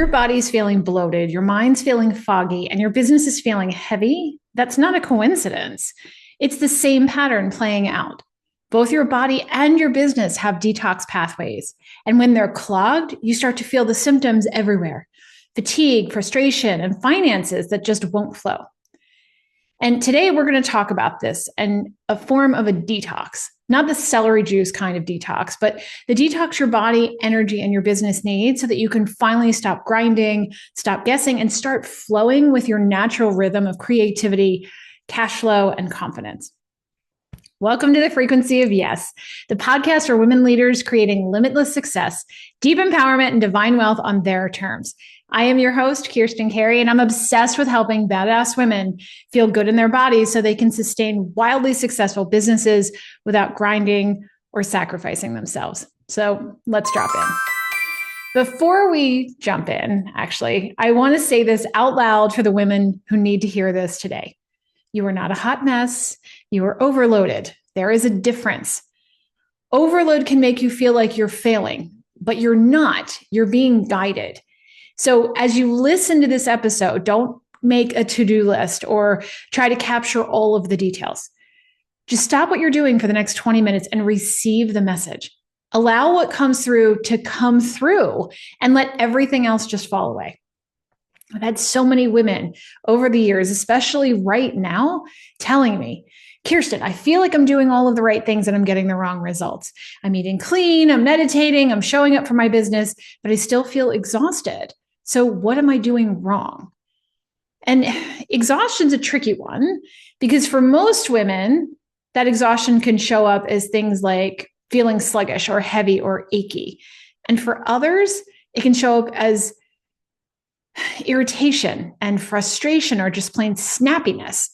your body's feeling bloated, your mind's feeling foggy, and your business is feeling heavy, that's not a coincidence. It's the same pattern playing out. Both your body and your business have detox pathways. And when they're clogged, you start to feel the symptoms everywhere: fatigue, frustration, and finances that just won't flow. And today we're going to talk about this and a form of a detox, not the celery juice kind of detox, but the detox your body, energy, and your business need so that you can finally stop grinding, stop guessing, and start flowing with your natural rhythm of creativity, cash flow, and confidence. Welcome to the Frequency of Yes, the podcast for women leaders creating limitless success, deep empowerment, and divine wealth on their terms. I am your host, Kirstin Carey, and I'm obsessed with helping badass women feel good in their bodies so they can sustain wildly successful businesses without grinding or sacrificing themselves. So let's drop in. Before we jump in, actually, I want to say this out loud for the women who need to hear this today. You are not a hot mess. You are overloaded. There is a difference. Overload can make you feel like you're failing, but you're not. You're being guided. So as you listen to this episode, don't make a to-do list or try to capture all of the details. Just stop what you're doing for the next 20 minutes and receive the message. Allow what comes through to come through and let everything else just fall away. I've had so many women over the years, especially right now, telling me, Kirstin, I feel like I'm doing all of the right things and I'm getting the wrong results. I'm eating clean, I'm meditating, I'm showing up for my business, but I still feel exhausted. So what am I doing wrong? And exhaustion's a tricky one because for most women, that exhaustion can show up as things like feeling sluggish or heavy or achy. And for others, it can show up as irritation and frustration or just plain snappiness.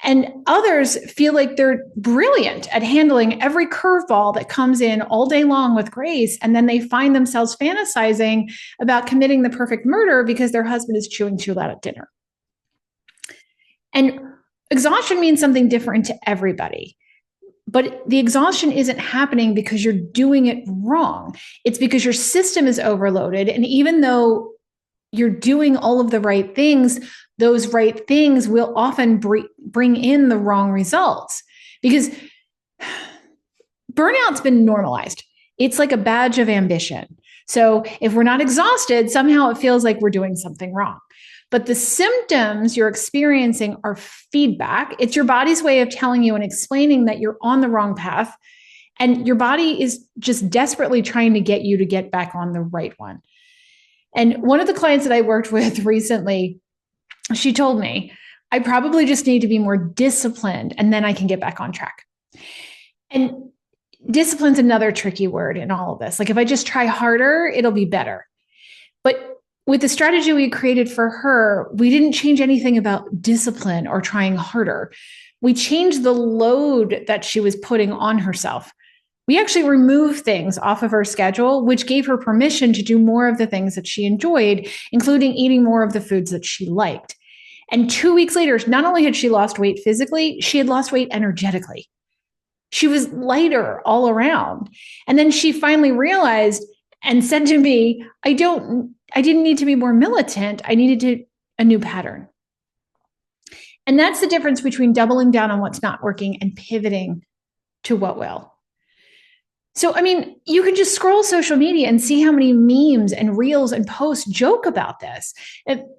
And others feel like they're brilliant at handling every curveball that comes in all day long with grace. And then they find themselves fantasizing about committing the perfect murder because their husband is chewing too loud at dinner. And exhaustion means something different to everybody. But the exhaustion isn't happening because you're doing it wrong. It's because your system is overloaded. And even though you're doing all of the right things, those right things will often bring in the wrong results because burnout's been normalized. It's like a badge of ambition. So if we're not exhausted, somehow it feels like we're doing something wrong. But the symptoms you're experiencing are feedback. It's your body's way of telling you and explaining that you're on the wrong path. And your body is just desperately trying to get you to get back on the right one. And one of the clients that I worked with recently, she told me, I probably just need to be more disciplined and then I can get back on track. And discipline's another tricky word in all of this. Like if I just try harder, it'll be better. But with the strategy we created for her, we didn't change anything about discipline or trying harder. We changed the load that she was putting on herself. We actually removed things off of her schedule, which gave her permission to do more of the things that she enjoyed, including eating more of the foods that she liked. And 2 weeks later, not only had she lost weight physically, she had lost weight energetically. She was lighter all around. And then she finally realized and said to me, I didn't need to be more militant. I needed a new pattern. And that's the difference between doubling down on what's not working and pivoting to what will. So, I mean, you can just scroll social media and see how many memes and reels and posts joke about this.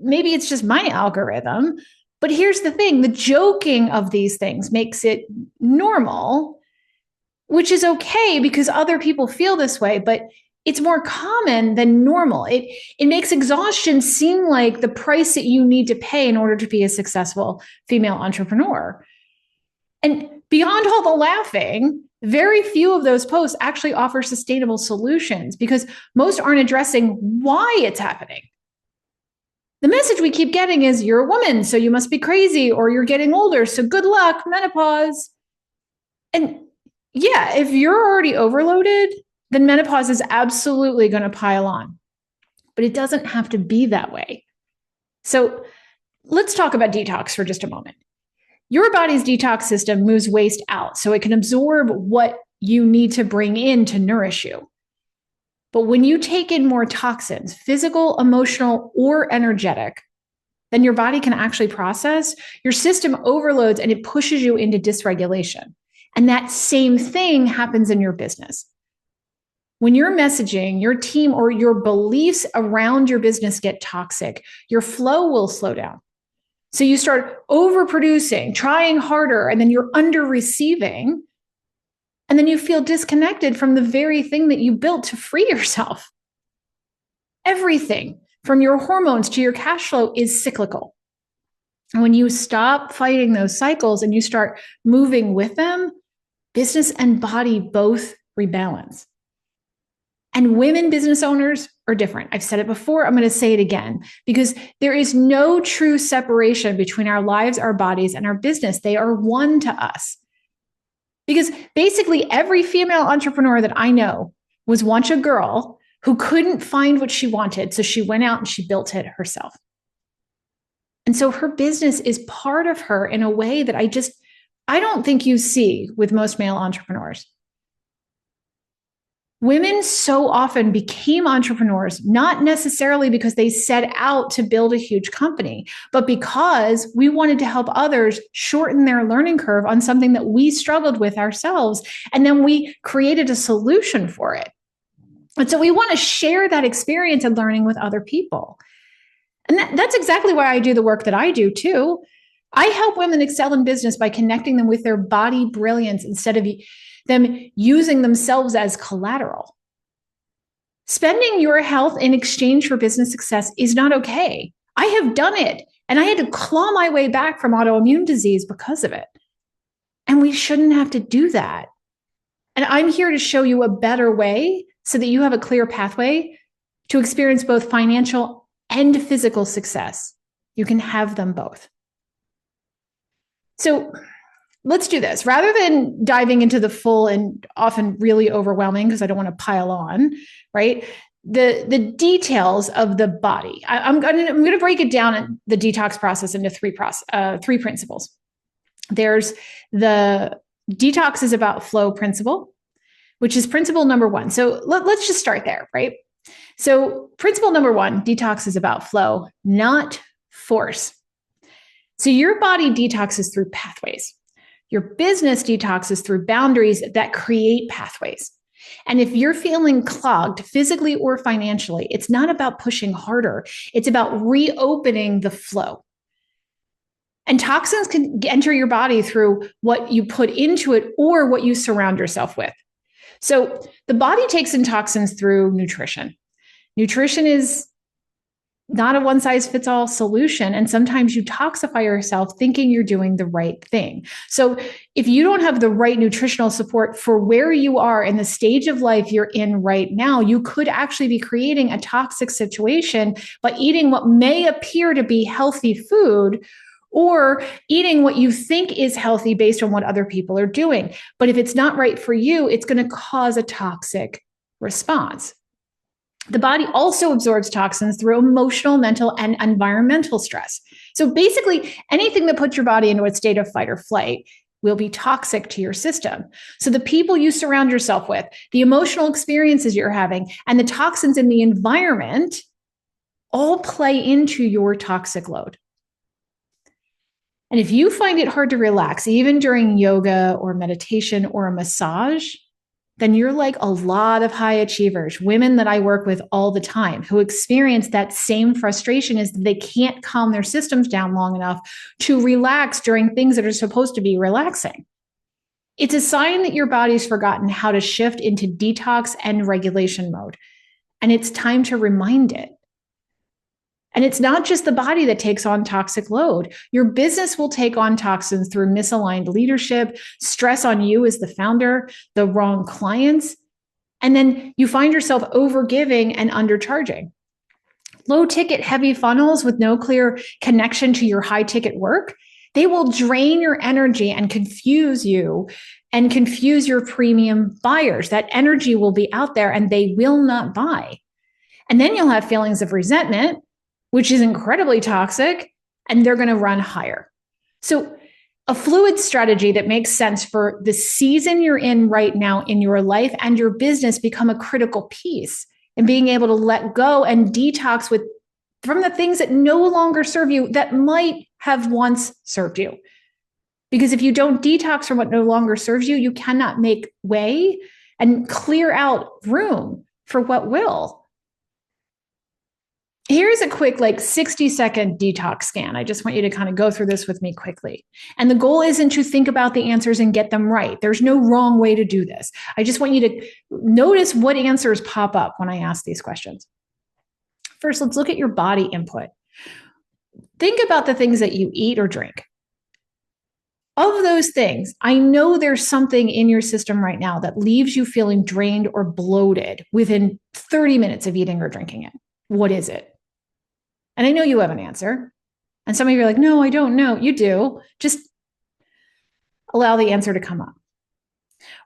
Maybe it's just my algorithm, but here's the thing. The joking of these things makes it normal, which is okay because other people feel this way, but it's more common than normal. It makes exhaustion seem like the price that you need to pay in order to be a successful female entrepreneur. And beyond all the laughing, very few of those posts actually offer sustainable solutions because most aren't addressing why it's happening. The message we keep getting is you're a woman, so you must be crazy, or you're getting older, so good luck, menopause. And yeah, if you're already overloaded, then menopause is absolutely going to pile on. But it doesn't have to be that way. So let's talk about detox for just a moment. Your body's detox system moves waste out so it can absorb what you need to bring in to nourish you. But when you take in more toxins, physical, emotional, or energetic, then your body can actually process, your system overloads and it pushes you into dysregulation. And that same thing happens in your business. When your messaging, your team, or your beliefs around your business get toxic, your flow will slow down. So you start overproducing, trying harder, and then you're under receiving. And then you feel disconnected from the very thing that you built to free yourself. Everything from your hormones to your cash flow is cyclical. And when you stop fighting those cycles and you start moving with them, business and body both rebalance. And women business owners are different. I've said it before, I'm going to say it again, because there is no true separation between our lives, our bodies, and our business. They are one to us. Because basically every female entrepreneur that I know was once a girl who couldn't find what she wanted. So she went out and she built it herself. And so her business is part of her in a way that I don't think you see with most male entrepreneurs. Women so often became entrepreneurs, not necessarily because they set out to build a huge company, but because we wanted to help others shorten their learning curve on something that we struggled with ourselves. And then we created a solution for it. And so we want to share that experience and learning with other people. And that's exactly why I do the work that I do too. I help women excel in business by connecting them with their body brilliance instead of them using themselves as collateral. Spending your health in exchange for business success is not okay. I have done it, and I had to claw my way back from autoimmune disease because of it. And we shouldn't have to do that. And I'm here to show you a better way so that you have a clear pathway to experience both financial and physical success. You can have them both. So let's do this. Rather than diving into the full and often really overwhelming, because I don't want to pile on, right? The details of the body. I'm going to break it down in the detox process into three principles. There's the detox is about flow principle, which is principle number one. So let's just start there, right? So principle number one, detox is about flow, not force. So your body detoxes through pathways. Your business detoxes through boundaries that create pathways. And if you're feeling clogged physically or financially, it's not about pushing harder. It's about reopening the flow. And toxins can enter your body through what you put into it or what you surround yourself with. So the body takes in toxins through nutrition. Nutrition is not a one-size-fits-all solution. And sometimes you toxify yourself thinking you're doing the right thing. So if you don't have the right nutritional support for where you are in the stage of life you're in right now, you could actually be creating a toxic situation by eating what may appear to be healthy food or eating what you think is healthy based on what other people are doing. But if it's not right for you, it's going to cause a toxic response. The body also absorbs toxins through emotional, mental, and environmental stress. So basically, anything that puts your body into a state of fight or flight will be toxic to your system. So the people you surround yourself with, the emotional experiences you're having, and the toxins in the environment all play into your toxic load. And if you find it hard to relax, even during yoga or meditation or a massage, then you're like a lot of high achievers, women that I work with all the time who experience that same frustration is that they can't calm their systems down long enough to relax during things that are supposed to be relaxing. It's a sign that your body's forgotten how to shift into detox and regulation mode. And it's time to remind it. And it's not just the body that takes on toxic load. Your business will take on toxins through misaligned leadership, stress on you as the founder, the wrong clients, and then you find yourself overgiving and undercharging. Low ticket, heavy funnels with no clear connection to your high ticket work, they will drain your energy and confuse you and confuse your premium buyers. That energy will be out there and they will not buy. And then you'll have feelings of resentment, which is incredibly toxic, and they're going to run higher. So a fluid strategy that makes sense for the season you're in right now in your life and your business become a critical piece. and being able to let go and detox from the things that no longer serve you that might have once served you. Because if you don't detox from what no longer serves you, you cannot make way and clear out room for what will. Here's a quick 60-second detox scan. I just want you to kind of go through this with me quickly. And the goal isn't to think about the answers and get them right. There's no wrong way to do this. I just want you to notice what answers pop up when I ask these questions. First, let's look at your body input. Think about the things that you eat or drink. Of those things, I know there's something in your system right now that leaves you feeling drained or bloated within 30 minutes of eating or drinking it. What is it? And I know you have an answer. And some of you are like, no, I don't know. You do. Just allow the answer to come up.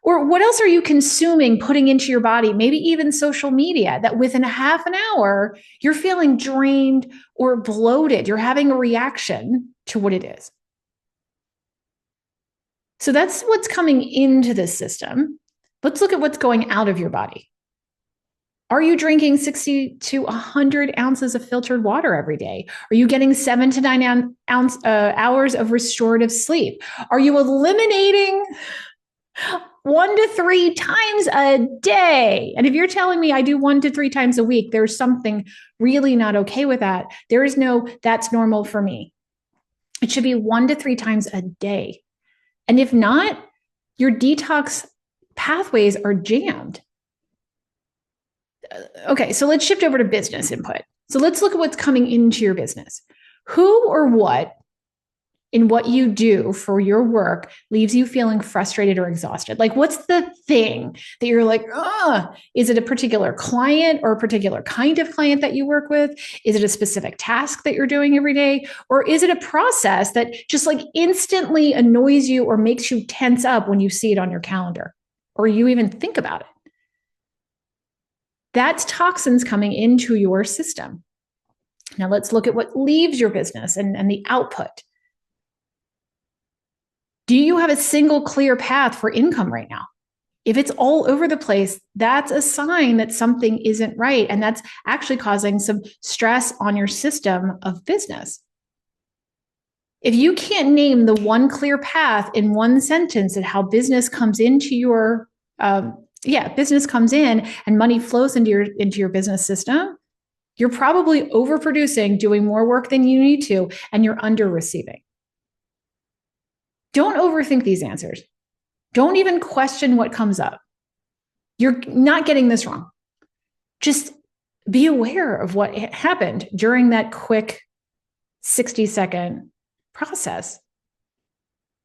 Or what else are you consuming, putting into your body, maybe even social media, that within a half an hour, you're feeling drained or bloated. You're having a reaction to what it is. So that's what's coming into the system. Let's look at what's going out of your body. Are you drinking 60 to 100 ounces of filtered water every day? Are you getting 7 to 9 hours of restorative sleep? Are you eliminating 1 to 3 times a day? And if you're telling me I do 1 to 3 times a week, there's something really not okay with that. There is no, that's normal for me. It should be 1 to 3 times a day. And if not, your detox pathways are jammed. Okay, so let's shift over to business input. So let's look at what's coming into your business. Who or what in what you do for your work leaves you feeling frustrated or exhausted? What's the thing that you're like, is it a particular client or a particular kind of client that you work with? Is it a specific task that you're doing every day? Or is it a process that just instantly annoys you or makes you tense up when you see it on your calendar or you even think about it? That's toxins coming into your system. Now let's look at what leaves your business and the output. Do you have a single clear path for income right now? If it's all over the place, that's a sign that something isn't right. And that's actually causing some stress on your system of business. If you can't name the one clear path in one sentence at how business comes into your business comes in and money flows into your business system, you're probably overproducing, doing more work than you need to, and you're under receiving. Don't overthink these answers. Don't even question what comes up. You're not getting this wrong. Just be aware of what happened during that quick 60-second process.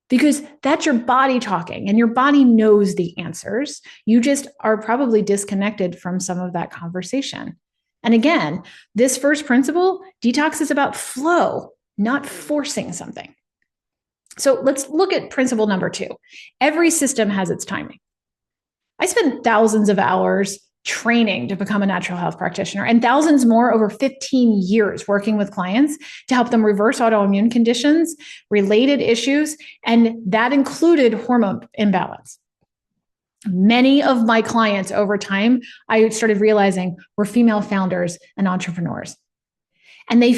Because that's your body talking and your body knows the answers. You just are probably disconnected from some of that conversation. And again, this first principle, detox, is about flow, not forcing something. So let's look at principle number 2. Every system has its timing. I spent thousands of hours training to become a natural health practitioner and thousands more over 15 years working with clients to help them reverse autoimmune conditions, related issues, and that included hormone imbalance. Many of my clients over time, I started realizing, were female founders and entrepreneurs. And I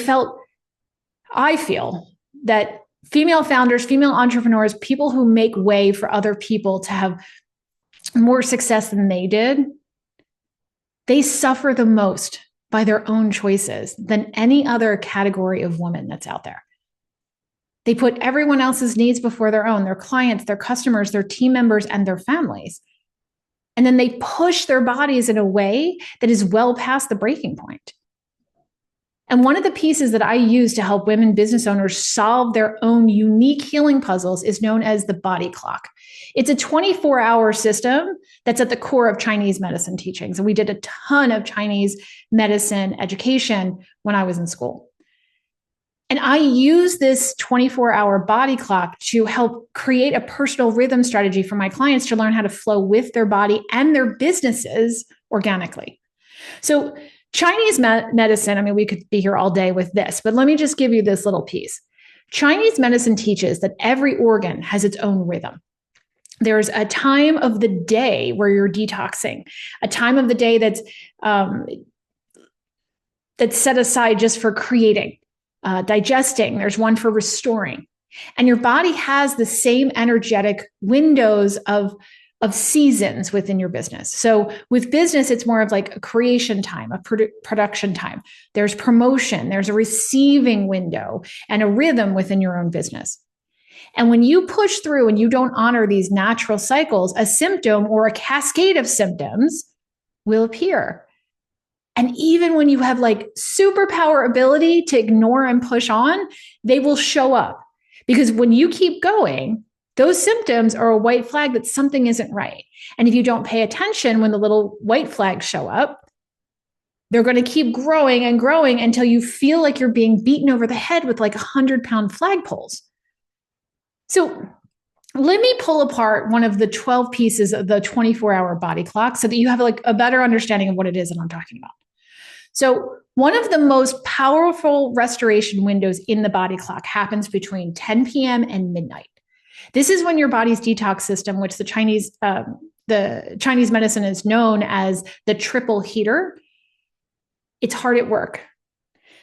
feel that female founders, female entrepreneurs, people who make way for other people to have more success than they did, they suffer the most by their own choices than any other category of woman that's out there. They put everyone else's needs before their own, their clients, their customers, their team members, and their families. And then they push their bodies in a way that is well past the breaking point. And one of the pieces that I use to help women business owners solve their own unique healing puzzles is known as the body clock. It's a 24-hour system that's at the core of Chinese medicine teachings. And we did a ton of Chinese medicine education when I was in school. And I use this 24-hour body clock to help create a personal rhythm strategy for my clients to learn how to flow with their body and their businesses organically. So Chinese medicine, we could be here all day with this, but let me just give you this little piece. Chinese medicine teaches that every organ has its own rhythm. There's a time of the day where you're detoxing, a time of the day that's set aside just for creating, digesting. There's one for restoring. And your body has the same energetic windows of seasons within your business. So with business, it's more of like a creation time, a production time. There's promotion, there's a receiving window and a rhythm within your own business. And when you push through and you don't honor these natural cycles, a symptom or a cascade of symptoms will appear. And even when you have like superpower ability to ignore and push on, they will show up. Because when you keep going, those symptoms are a white flag that something isn't right. And if you don't pay attention when the little white flags show up, they're going to keep growing and growing until you feel like you're being beaten over the head with like 100-pound flagpoles. So let me pull apart one of the 12 pieces of the 24-hour body clock so that you have like a better understanding of what it is that I'm talking about. So one of the most powerful restoration windows in the body clock happens between 10 p.m. and midnight. This is when your body's detox system, which the Chinese medicine is known as the triple heater, it's hard at work.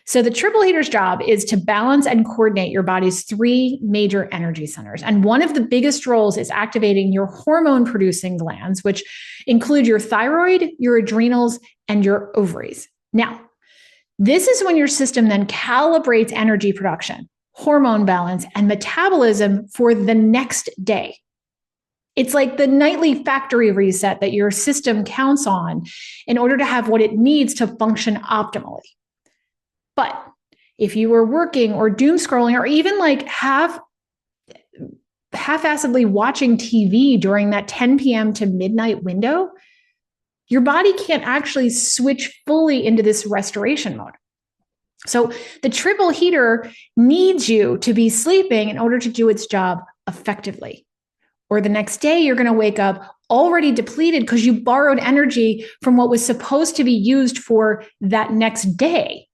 So the triple heater's job is to balance and coordinate your body's three major energy centers. And one of the biggest roles is activating your hormone-producing glands, which include your thyroid, your adrenals, and your ovaries. Now, this is when your system then calibrates energy production, hormone balance, and metabolism for the next day. It's like the nightly factory reset that your system counts on in order to have what it needs to function optimally. But if you were working or doom scrolling or even like half-assedly watching TV during that 10 p.m. to midnight window, your body can't actually switch fully into this restoration mode. So the triple heater needs you to be sleeping in order to do its job effectively. Or the next day, you're going to wake up already depleted because you borrowed energy from what was supposed to be used for that next day.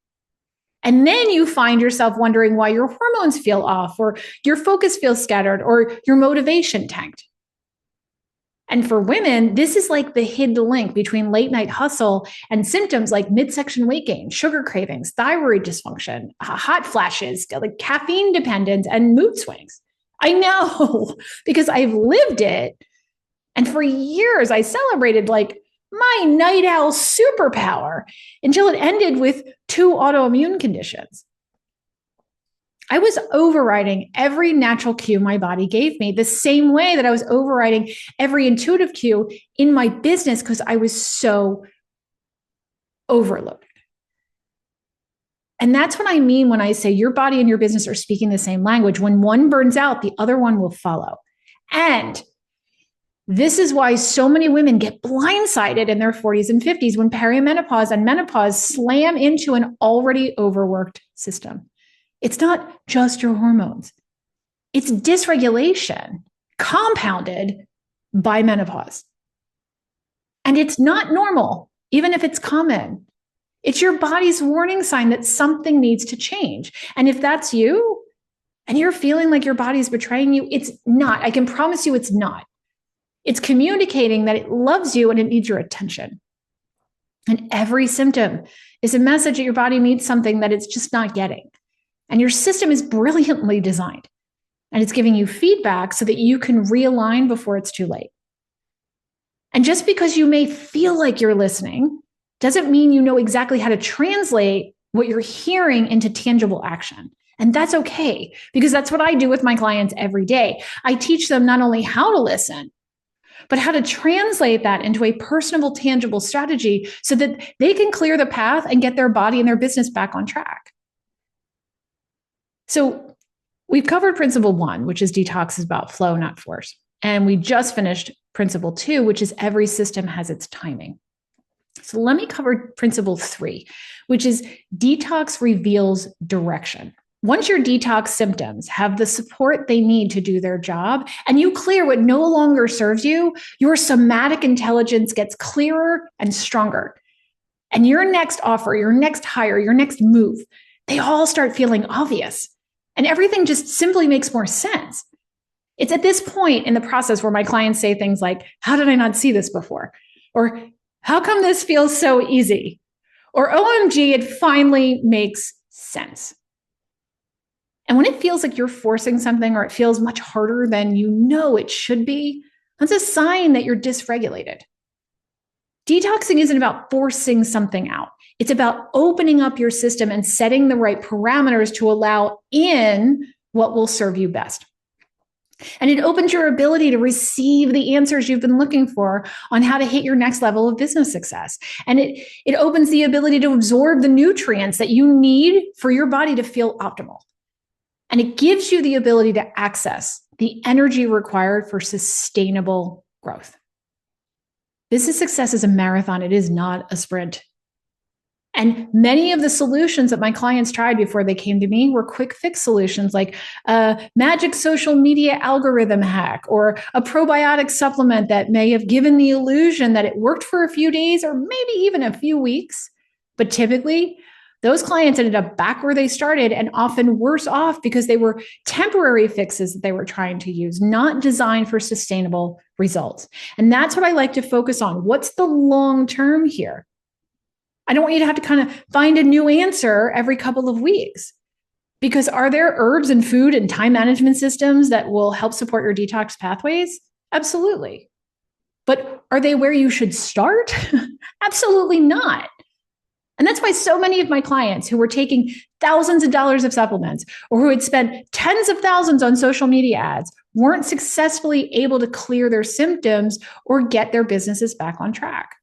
And then you find yourself wondering why your hormones feel off, or your focus feels scattered, or your motivation tanked. And for women, this is like the hidden link between late night hustle and symptoms like midsection weight gain, sugar cravings, thyroid dysfunction, hot flashes, like caffeine dependence, and mood swings. I know because I've lived it. And for years, I celebrated like my night owl superpower until it ended with 2 autoimmune conditions. I was overriding every natural cue my body gave me the same way that I was overriding every intuitive cue in my business because I was so overloaded. And that's what I mean when I say your body and your business are speaking the same language. When one burns out, the other one will follow. And this is why so many women get blindsided in their 40s and 50s when perimenopause and menopause slam into an already overworked system. It's not just your hormones. It's dysregulation compounded by menopause. And it's not normal, even if it's common. It's your body's warning sign that something needs to change. And if that's you, and you're feeling like your body's betraying you, it's not. I can promise you it's not. It's communicating that it loves you and it needs your attention. And every symptom is a message that your body needs something that it's just not getting. And your system is brilliantly designed. And it's giving you feedback so that you can realign before it's too late. And just because you may feel like you're listening doesn't mean you know exactly how to translate what you're hearing into tangible action. And that's okay, because that's what I do with my clients every day. I teach them not only how to listen, but how to translate that into a personable, tangible strategy so that they can clear the path and get their body and their business back on track. So we've covered principle 1, which is detox is about flow, not force. And we just finished principle 2, which is every system has its timing. So let me cover principle 3, which is detox reveals direction. Once your detox symptoms have the support they need to do their job and you clear what no longer serves you, your somatic intelligence gets clearer and stronger. And your next offer, your next hire, your next move, they all start feeling obvious. And everything just simply makes more sense. It's at this point in the process where my clients say things like, how did I not see this before? Or how come this feels so easy? Or OMG, it finally makes sense. And when it feels like you're forcing something or it feels much harder than you know it should be, that's a sign that you're dysregulated. Detoxing isn't about forcing something out. It's about opening up your system and setting the right parameters to allow in what will serve you best. And it opens your ability to receive the answers you've been looking for on how to hit your next level of business success. And it opens the ability to absorb the nutrients that you need for your body to feel optimal. And it gives you the ability to access the energy required for sustainable growth. Business success is a marathon. It is not a sprint. And many of the solutions that my clients tried before they came to me were quick fix solutions like a magic social media algorithm hack or a probiotic supplement that may have given the illusion that it worked for a few days or maybe even a few weeks. But typically, those clients ended up back where they started and often worse off because they were temporary fixes that they were trying to use, not designed for sustainable results. And that's what I like to focus on. What's the long term here? I don't want you to have to kind of find a new answer every couple of weeks, because are there herbs and food and time management systems that will help support your detox pathways? Absolutely. But are they where you should start? Absolutely not. And that's why so many of my clients who were taking thousands of dollars of supplements or who had spent tens of thousands on social media ads weren't successfully able to clear their symptoms or get their businesses back on track.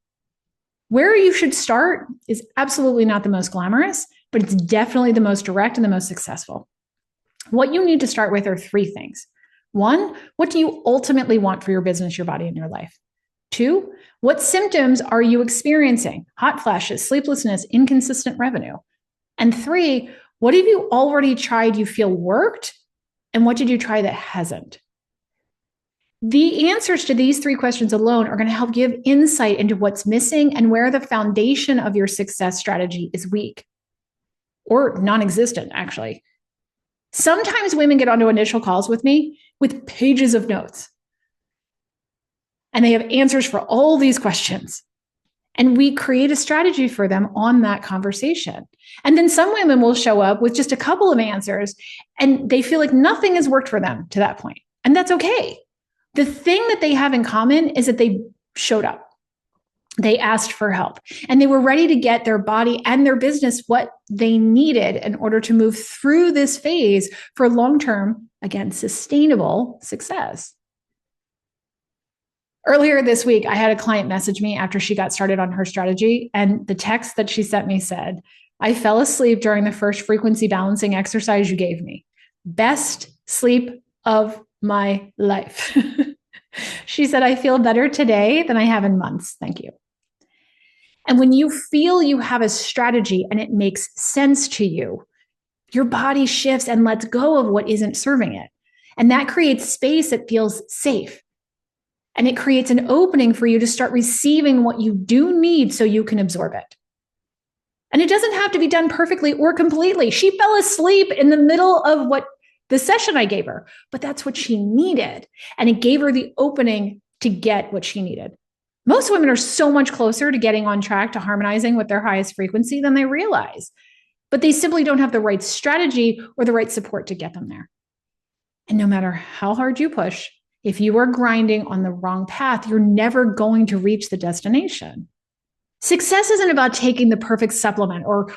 Where you should start is absolutely not the most glamorous, but it's definitely the most direct and the most successful. What you need to start with are three things. One, what do you ultimately want for your business, your body, and your life? Two, what symptoms are you experiencing? Hot flashes, sleeplessness, inconsistent revenue. And three, what have you already tried you feel worked? And what did you try that hasn't? The answers to these three questions alone are going to help give insight into what's missing and where the foundation of your success strategy is weak or non-existent, actually. Sometimes women get onto initial calls with me with pages of notes, and they have answers for all these questions. And we create a strategy for them on that conversation. And then some women will show up with just a couple of answers, and they feel like nothing has worked for them to that point. And that's okay. The thing that they have in common is that they showed up. They asked for help, and they were ready to get their body and their business what they needed in order to move through this phase for long-term, again, sustainable success. Earlier this week, I had a client message me after she got started on her strategy, and the text that she sent me said, "I fell asleep during the first frequency balancing exercise you gave me. Best sleep of my life." She said, "I feel better today than I have in months. Thank you." And when you feel you have a strategy and it makes sense to you, your body shifts and lets go of what isn't serving it. And that creates space that feels safe. And it creates an opening for you to start receiving what you do need so you can absorb it. And it doesn't have to be done perfectly or completely. She fell asleep in the middle of the session I gave her, but that's what she needed. And it gave her the opening to get what she needed. Most women are so much closer to getting on track to harmonizing with their highest frequency than they realize, but they simply don't have the right strategy or the right support to get them there. And no matter how hard you push, if you are grinding on the wrong path, you're never going to reach the destination. Success isn't about taking the perfect supplement or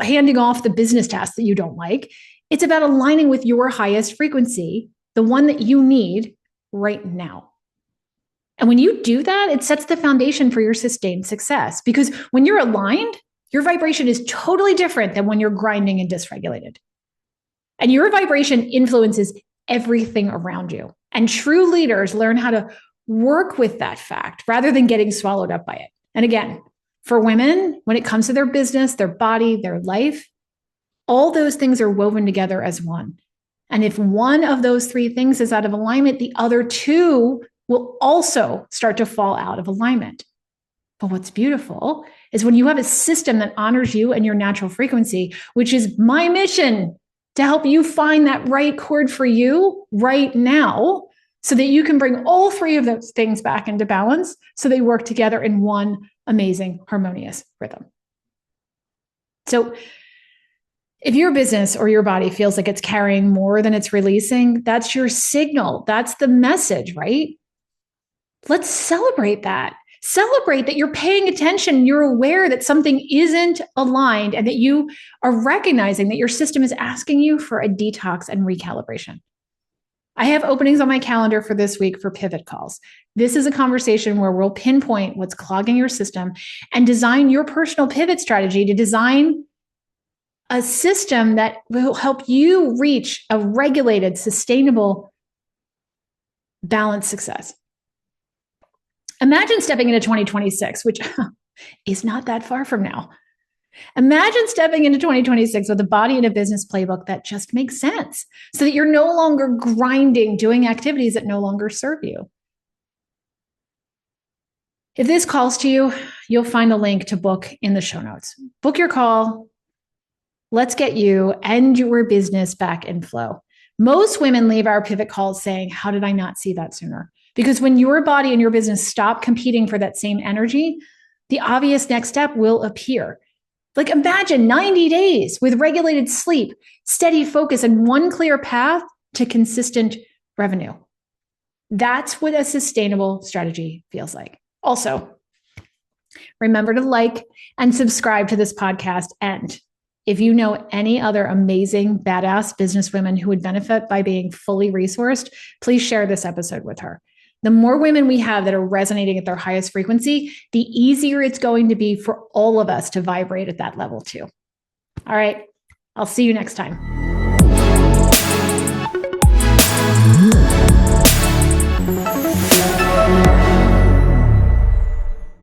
handing off the business task that you don't like. It's about aligning with your highest frequency, the one that you need right now. And when you do that, it sets the foundation for your sustained success, because when you're aligned, your vibration is totally different than when you're grinding and dysregulated. And your vibration influences everything around you. And true leaders learn how to work with that fact rather than getting swallowed up by it. And again, for women, when it comes to their business, their body, their life, all those things are woven together as one. And if one of those three things is out of alignment, the other two will also start to fall out of alignment. But what's beautiful is when you have a system that honors you and your natural frequency, which is my mission to help you find that right chord for you right now so that you can bring all three of those things back into balance so they work together in one amazing, harmonious rhythm. So if your business or your body feels like it's carrying more than it's releasing, that's your signal. That's the message, right? Let's celebrate that. Celebrate that you're paying attention. You're aware that something isn't aligned and that you are recognizing that your system is asking you for a detox and recalibration. I have openings on my calendar for this week for pivot calls. This is a conversation where we'll pinpoint what's clogging your system and design your personal pivot strategy to design a system that will help you reach a regulated, sustainable, balanced success. Imagine stepping into 2026, which is not that far from now. Imagine stepping into 2026 with a body and a business playbook that just makes sense so that you're no longer grinding, doing activities that no longer serve you. If this calls to you, you'll find a link to book in the show notes. Book your call. Let's get you and your business back in flow. Most women leave our pivot calls saying, how did I not see that sooner? Because when your body and your business stop competing for that same energy, the obvious next step will appear. Like imagine 90 days with regulated sleep, steady focus, and one clear path to consistent revenue. That's what a sustainable strategy feels like. Also, remember to like and subscribe to this podcast. And if you know any other amazing, badass businesswomen who would benefit by being fully resourced, please share this episode with her. The more women we have that are resonating at their highest frequency, the easier it's going to be for all of us to vibrate at that level too. All right, I'll see you next time.